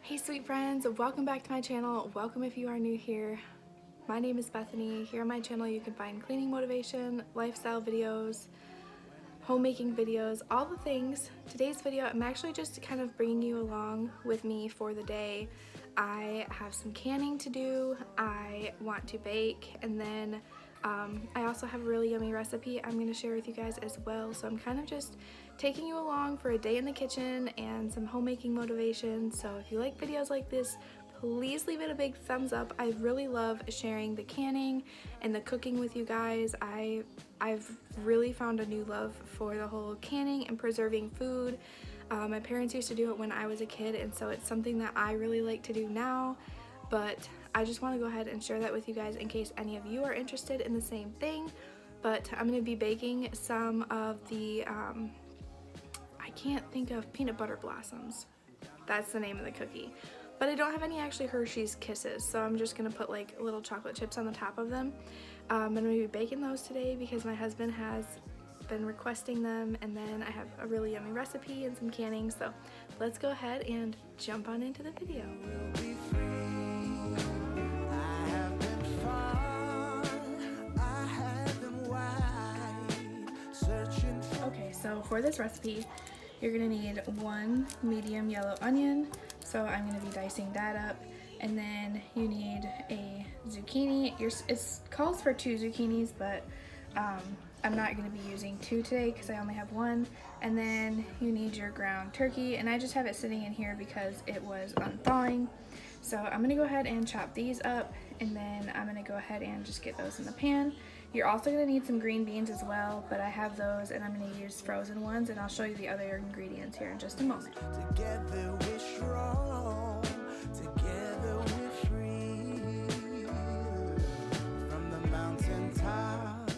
Hey sweet friends, welcome back to my channel. Welcome if you are new here. My name is Bethany. Here on my channel you can find cleaning motivation, lifestyle videos, homemaking videos, all the things. Today's video, I'm actually just kind of bringing you along with me for the day. I have some canning to do, I want to bake, and then I also have a really yummy recipe I'm going to share with you guys as well. So I'm kind of just taking you along for a day in the kitchen and some homemaking motivation. So if you like videos like this, please leave it a big thumbs up. I really love sharing the canning and the cooking with you guys. I've really found a new love for the whole canning and preserving food. My parents used to do it when I was a kid, and so it's something that I really like to do now. But I just want to go ahead and share that with you guys in case any of you are interested in the same thing. But I'm going to be baking some of the, I can't think of, peanut butter blossoms. That's the name of the cookie. But I don't have any actually Hershey's Kisses, so I'm just going to put like little chocolate chips on the top of them. I'm going to be baking those today because my husband has been requesting them, and then I have a really yummy recipe and some canning. So let's go ahead and jump on into the video. Okay, so for this recipe, you're gonna need one medium yellow onion. So I'm gonna be dicing that up. And then you need a zucchini. It calls for 2 zucchinis, but I'm not gonna be using 2 today because I only have 1. And then you need your ground turkey, and I just have it sitting in here because it was unthawing. So I'm gonna go ahead and chop these up, and then I'm gonna go ahead and just get those in the pan. You're also gonna need some green beans as well, but I have those and I'm gonna use frozen ones, and I'll show you the other ingredients here in just a moment. Together we're strong, together we're free. From the mountain top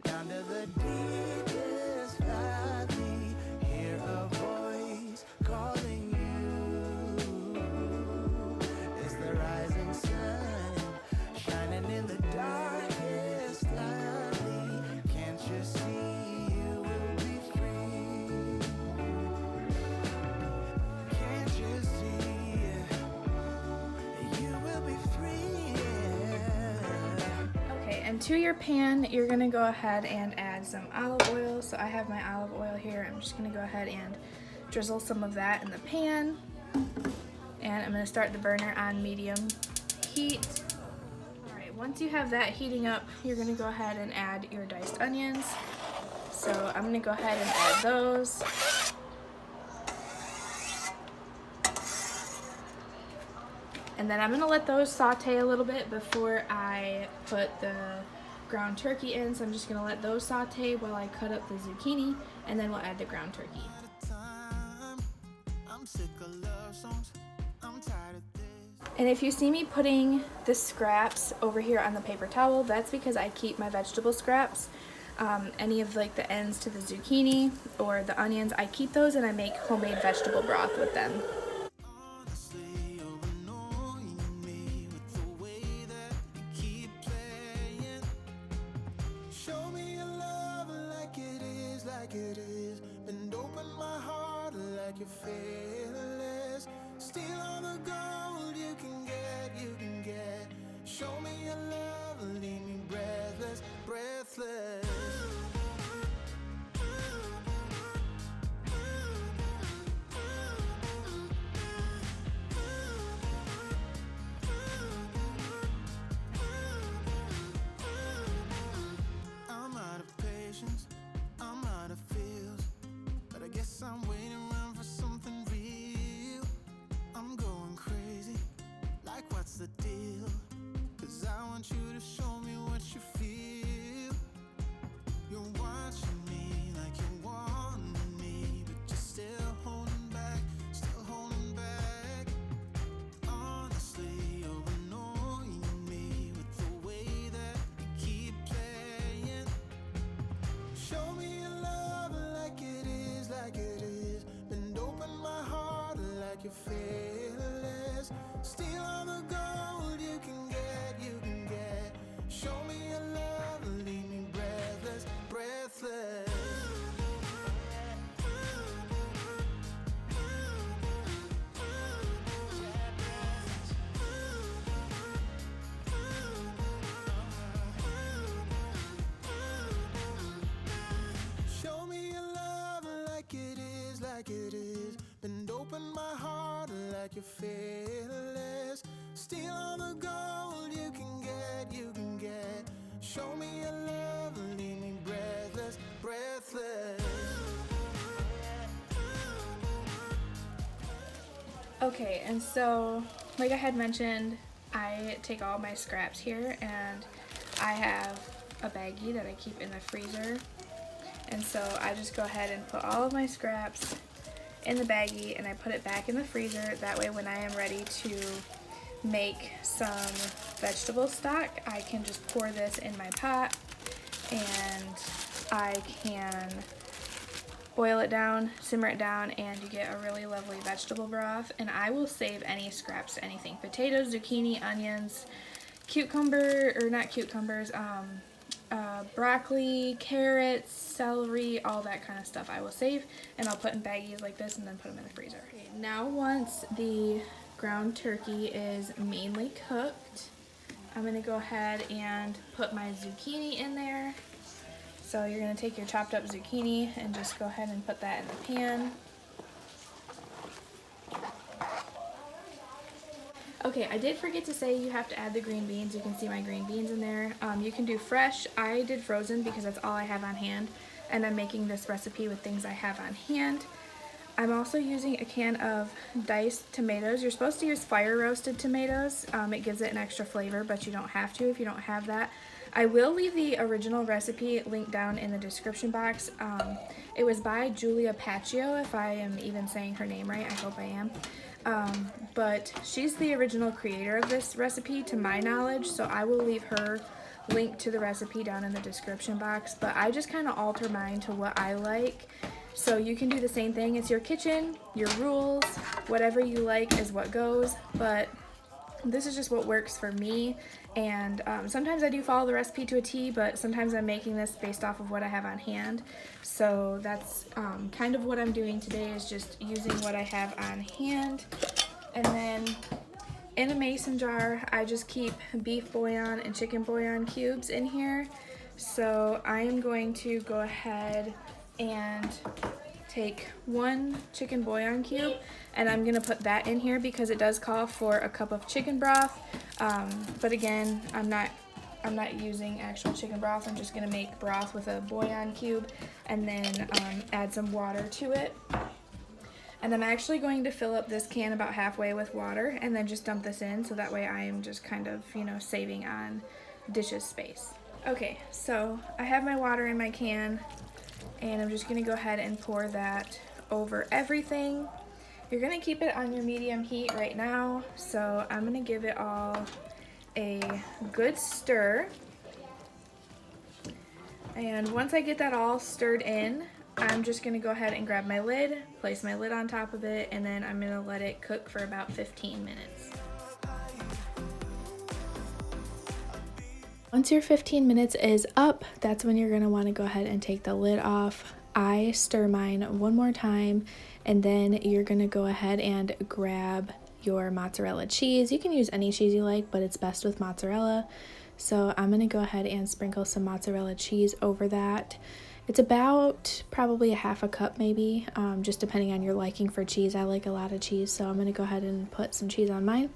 down to the deepest valley, hear a voice calling you. It's the rising sun shining in the darkest valley. Can't you see you will be free? Can't you see you will be free? Okay, and to your pan, you're gonna go ahead and add some olive oil. So I have my olive oil here. I'm just gonna go ahead and drizzle some of that in the pan. And I'm gonna start the burner on medium heat. Alright, once you have that heating up, you're gonna go ahead and add your diced onions. So I'm gonna go ahead and add those. And then I'm gonna let those saute a little bit before I put the ground turkey in. So I'm just gonna let those saute while I cut up the zucchini, and then we'll add the ground turkey. And if you see me putting the scraps over here on the paper towel, that's because I keep my vegetable scraps. Any of like the ends to the zucchini or the onions, I keep those and I make homemade vegetable broth with them. You're fearless. Steal all the gold you can get. Show me your love, leave me breathless, breathless. I'm out of patience, I'm out of feels, but I guess I'm waiting around for something real. I'm going crazy, like what's the deal? 'Cause I want you to show me what you feel. You're watching me like you want me, but you're still holding back, still holding back. Honestly, you're annoying me with the way that you keep playing. Show me your love like it is, like it is. Bend open my heart like you're fearless. Steal all the gold you can get. Show me your love, leave me breathless, breathless. it is. Bend open my heart like you're fearless. Steal all the gold you can get, you can get. Show me your love, leave me breathless, breathless. Okay, and so like I had mentioned, I take all my scraps here, and I have a baggie that I keep in the freezer. And so I just go ahead and put all of my scraps in the baggie, and I put it back in the freezer. That way when I am ready to make some vegetable stock, I can just pour this in my pot and I can boil it down, simmer it down, and you get a really lovely vegetable broth. And I will save any scraps, anything, potatoes, zucchini, onions, cucumber, or not cucumbers, broccoli, carrots, celery, all that kind of stuff I will save, and I'll put in baggies like this and then put them in the freezer. Okay, now once the ground turkey is mainly cooked, I'm going to go ahead and put my zucchini in there. So you're going to take your chopped up zucchini and just go ahead and put that in the pan. Okay, I did forget to say you have to add the green beans. You can see my green beans in there. You can do fresh. I did frozen because that's all I have on hand, and I'm making this recipe with things I have on hand. I'm also using a can of diced tomatoes. You're supposed to use fire roasted tomatoes. It gives it an extra flavor, but you don't have to if you don't have that. I will leave the original recipe linked down in the description box. It was by Julia Paccio, if I am even saying her name right. I hope I am. But she's the original creator of this recipe to my knowledge, so I will leave her link to the recipe down in the description box. But I just kind of alter mine to what I like, so you can do the same thing. It's your kitchen, your rules, whatever you like is what goes, but this is just what works for me. And sometimes I do follow the recipe to a T, but sometimes I'm making this based off of what I have on hand. So that's kind of what I'm doing today, is just using what I have on hand. And then in a mason jar, I just keep beef bouillon and chicken bouillon cubes in here. So I am going to go ahead and take one chicken bouillon cube, and I'm gonna put that in here because it does call for a cup of chicken broth. But again, I'm not using actual chicken broth. I'm just gonna make broth with a bouillon cube and then add some water to it. And I'm actually going to fill up this can about halfway with water and then just dump this in, so that way I am just kind of, you know, saving on dishes space. Okay, so I have my water in my can, and I'm just gonna go ahead and pour that over everything. You're gonna keep it on your medium heat right now, so I'm gonna give it all a good stir. And once I get that all stirred in, I'm just gonna go ahead and grab my lid, place my lid on top of it, and then I'm gonna let it cook for about 15 minutes. Once your 15 minutes is up, that's when you're gonna wanna go ahead and take the lid off. I stir mine one more time, and then you're gonna go ahead and grab your mozzarella cheese. You can use any cheese you like, but it's best with mozzarella. So I'm gonna go ahead and sprinkle some mozzarella cheese over that. It's about probably a half a cup maybe, just depending on your liking for cheese. I like a lot of cheese, so I'm gonna go ahead and put some cheese on mine.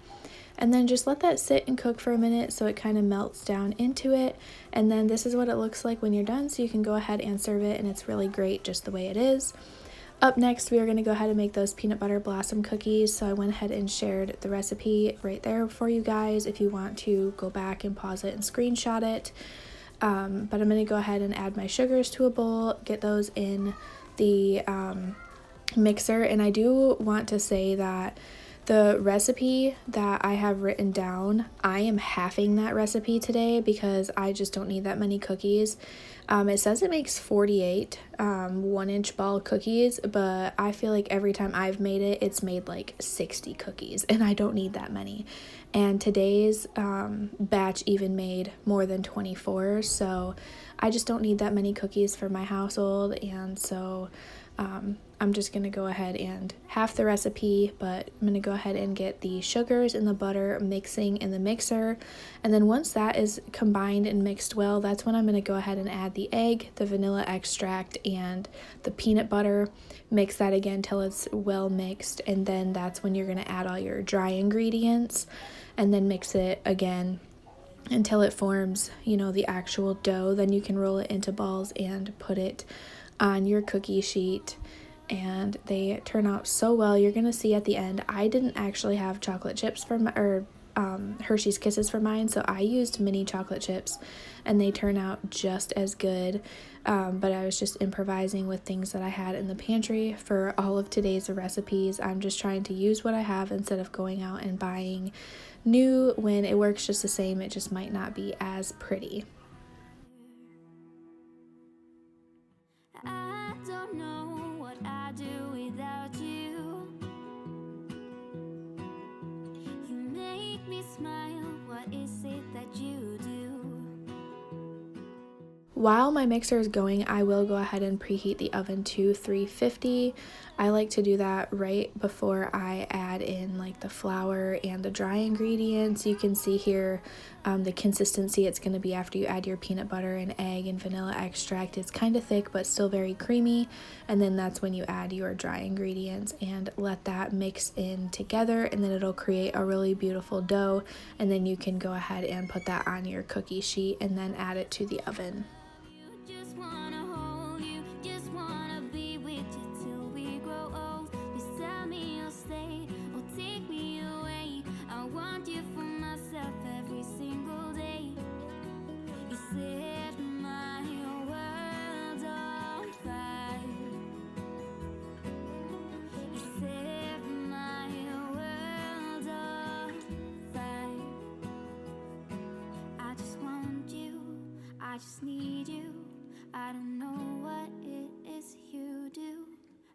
And then just let that sit and cook for a minute so it kind of melts down into it. And then this is what it looks like when you're done, so you can go ahead and serve it, and it's really great just the way it is. Up next, we are going to go ahead and make those peanut butter blossom cookies. So I went ahead and shared the recipe right there for you guys if you want to go back and pause it and screenshot it. But I'm going to go ahead and add my sugars to a bowl, get those in the mixer. And I do want to say that the recipe that I have written down, I am halving that recipe today because I just don't need that many cookies. It says it makes 48 1-inch ball cookies, but I feel like every time I've made it, it's made like 60 cookies, and I don't need that many. And today's batch even made more than 24, so I just don't need that many cookies for my household. And so I'm I'm just going to go ahead and half the recipe, but I'm going to go ahead and get the sugars and the butter mixing in the mixer. And then once that is combined and mixed well, that's when I'm going to go ahead and add the egg, the vanilla extract, and the peanut butter. Mix that again till it's well mixed, and then that's when you're going to add all your dry ingredients, and then mix it again until it forms, the actual dough. Then you can roll it into balls and put it on your cookie sheet, and they turn out so well. You're gonna see at the end, I didn't actually have chocolate chips for Hershey's Kisses for mine, so I used mini chocolate chips, and they turn out just as good. But I was just improvising with things that I had in the pantry for all of today's recipes. I'm just trying to use what I have instead of going out and buying new. When it works just the same, it just might not be as pretty. I don't know what I'd do without you. You make me smile. What is it that you do? While my mixer is going, I will go ahead and preheat the oven to 350. I like to do that right before I add in like the flour and the dry ingredients. You can see here the consistency it's going to be after you add your peanut butter and egg and vanilla extract. It's kind of thick but still very creamy, and then that's when you add your dry ingredients and let that mix in together, and then it'll create a really beautiful dough, and then you can go ahead and put that on your cookie sheet and then add it to the oven. Just wanna hold you, just wanna be with you till we grow old. Just tell me you'll stay or take me away. I want you for myself every single day. You set my world on fire. You set my world on fire. I just want you, I just need you. I don't know what it is you do.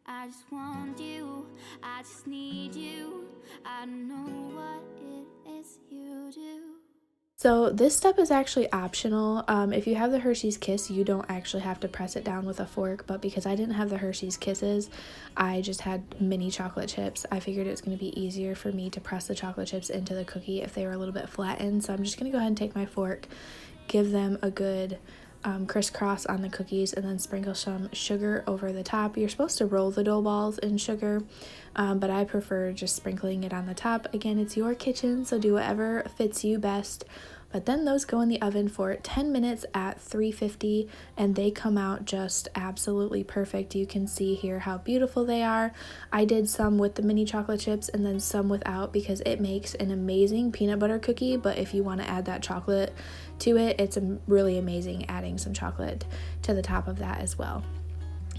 I just want you, I just need you. I don't know what it is you do. So this step is actually optional. If you have the Hershey's Kiss, you don't actually have to press it down with a fork, but because I didn't have the Hershey's Kisses, I just had mini chocolate chips. I figured it was going to be easier for me to press the chocolate chips into the cookie if they were a little bit flattened. So I'm just going to go ahead and take my fork, give them a good crisscross on the cookies, and then sprinkle some sugar over the top. You're supposed to roll the dough balls in sugar, but I prefer just sprinkling it on the top. Again, it's your kitchen, so do whatever fits you best. But then those go in the oven for 10 minutes at 350, and they come out just absolutely perfect. You can see here how beautiful they are. I did some with the mini chocolate chips and then some without, because it makes an amazing peanut butter cookie, but if you want to add that chocolate to it, it's really amazing adding some chocolate to the top of that as well.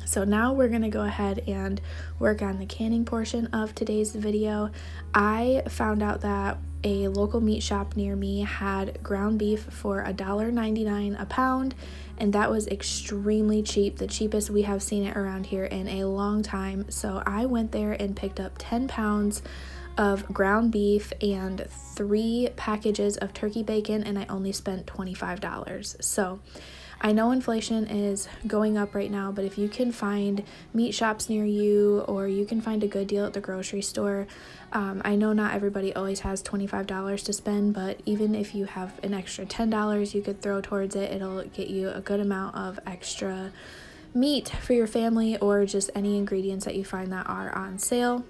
So now we're going to go ahead and work on the canning portion of today's video. I found out that a local meat shop near me had ground beef for $1.99 a pound, and that was extremely cheap, the cheapest we have seen it around here in a long time. So I went there and picked up 10 pounds of ground beef and 3 packages of turkey bacon, and I only spent $25. So I know inflation is going up right now, but if you can find meat shops near you, or you can find a good deal at the grocery store, I know not everybody always has $25 to spend, but even if you have an extra $10 you could throw towards it, it'll get you a good amount of extra meat for your family, or just any ingredients that you find that are on sale.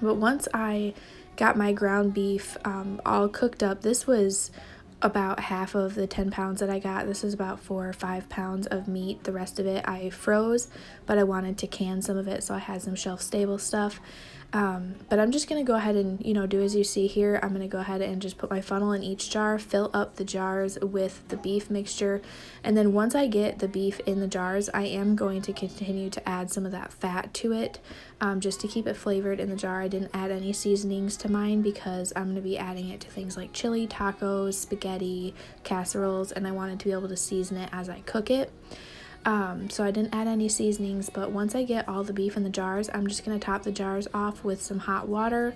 But once I got my ground beef all cooked up, this was about half of the 10 pounds that I got. This is about 4 or 5 pounds of meat. The rest of it I froze, but I wanted to can some of it, so I had some shelf stable stuff. But I'm just going to go ahead and, do as you see here. I'm going to go ahead and just put my funnel in each jar, fill up the jars with the beef mixture, and then once I get the beef in the jars, I am going to continue to add some of that fat to it, just to keep it flavored in the jar. I didn't add any seasonings to mine because I'm going to be adding it to things like chili, tacos, spaghetti, casseroles, and I wanted to be able to season it as I cook it. So I didn't add any seasonings, but once I get all the beef in the jars, I'm just going to top the jars off with some hot water.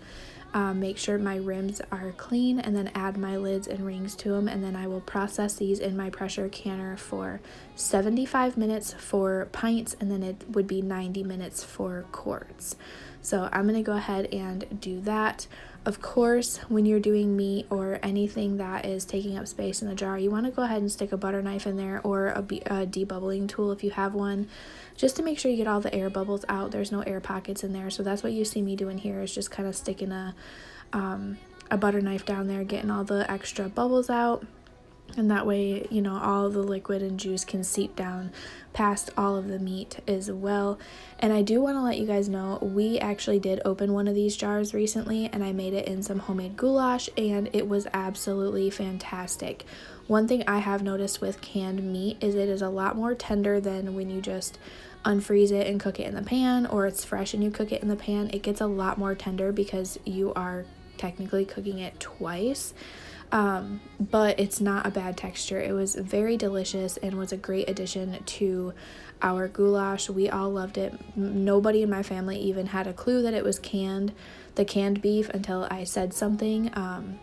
make sure my rims are clean, and then add my lids and rings to them, and then I will process these in my pressure canner for 75 minutes for pints, and then it would be 90 minutes for quarts. So I'm going to go ahead and do that. Of course, when you're doing meat or anything that is taking up space in the jar, you want to go ahead and stick a butter knife in there, or a debubbling tool if you have one, just to make sure you get all the air bubbles out. There's no air pockets in there, so that's what you see me doing here, is just kind of sticking a butter knife down there, getting all the extra bubbles out. And that way, you know, all the liquid and juice can seep down past all of the meat as well. And I do want to let you guys know, we actually did open one of these jars recently, and I made it in some homemade goulash, and it was absolutely fantastic. One thing I have noticed with canned meat is it is a lot more tender than when you just unfreeze it and cook it in the pan, or it's fresh and you cook it in the pan. It gets a lot more tender because you are technically cooking it twice. But it's not a bad texture. It was very delicious and was a great addition to our goulash. We all loved it. Nobody in my family even had a clue that it was the canned beef, until I said something.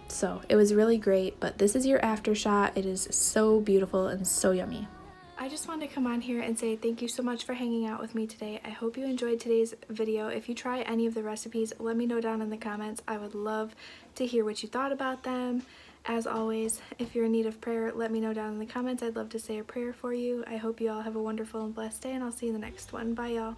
So it was really great, but this is your after shot. It is so beautiful and so yummy. I just wanted to come on here and say thank you so much for hanging out with me today. I hope you enjoyed today's video. If you try any of the recipes, let me know down in the comments. I would love to hear what you thought about them. As always, if you're in need of prayer, let me know down in the comments. I'd love to say a prayer for you. I hope you all have a wonderful and blessed day, and I'll see you in the next one. Bye, y'all.